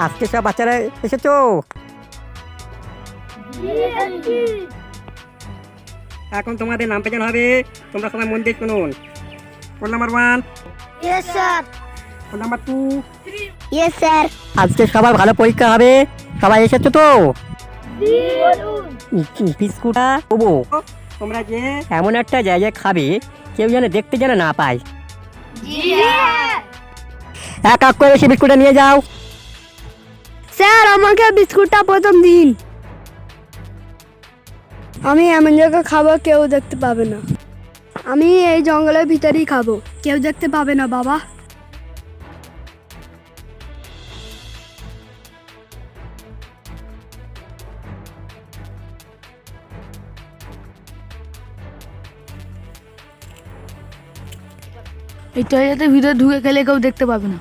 আজকে সব বাচ্চারা এসেছো? এখন তোমাদের নাম পেছানো হবে, তোমরা সবাই মন দিয়ে শুনুন। Roll number 1, yes sir. Roll number 2। Yes sir. আজকে সবার ভালো পরীক্ষা হবে, সবাই এসেছো তো? বলুন। বিস্কুটটা দেবো, তোমরা যে এমন একটা জায়গায় খাবে কেউ যেন দেখতে যেন না পায়। জি স্যার। এক এক করে সে বিস্কুটটা নিয়ে যাও। স্যার আমাকে বিস্কুটটা প্রথম দিন। আমি এমন জায়গায় খাবো কেউ দেখতে পাবে না। আমি এই জঙ্গলের ভিতরেই খাবো, কেউ দেখতে পাবে না বাবা। এই টয়লেটের ভিতরে ঢুকে গেলে কেউ দেখতে পাবে না।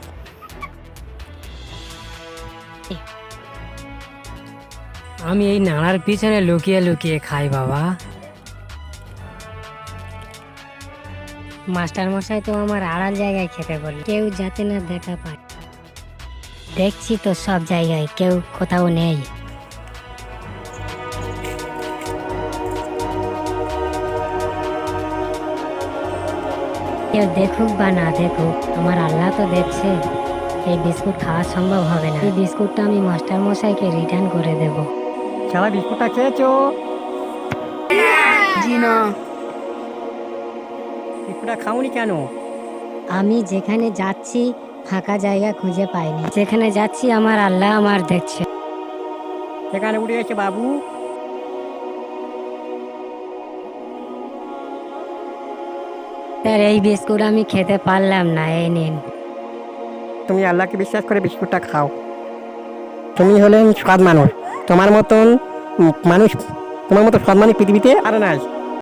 আমি এই নালার পিছনে লুকিয়ে লুকিয়ে খাই বাবা। মাস্টার মশাই তো আমার আড়াল জায়গায় খেতে বলে, কেউ যাতে না দেখা পায়। দেখছি তো সব জায়গায় কেউ কোথাও নেই। কেউ দেখুক বা না দেখুক, আমার আল্লাহ তো দেখছে। এই বিস্কুট খাওয়া সম্ভব হবে না। এই বিস্কুটটা আমি মাস্টার মশাইকে রিটার্ন করে দেব। সবাই বিস্কুটটা খেয়েছো? জি না। বিস্কুটটা খাওনি কেন? আমি যেখানে যাচ্ছি ফাঁকা জায়গা খুঁজে পাইনি। যেখানে যাচ্ছি আমার আল্লাহ আমার দেখছে। সেখানে উঠে এসে বাবু। স্যার এই বিস্কুট আমি খেতে পারলাম না, এই নিন। তুমি আল্লাহকে বিশ্বাস করে বিস্কুটটা খাও। তুমি হলেন সৎ মানুষ, তোমার মতন মানুষ, তোমার মতো সৎ মানুষ পৃথিবীতে আর নাই।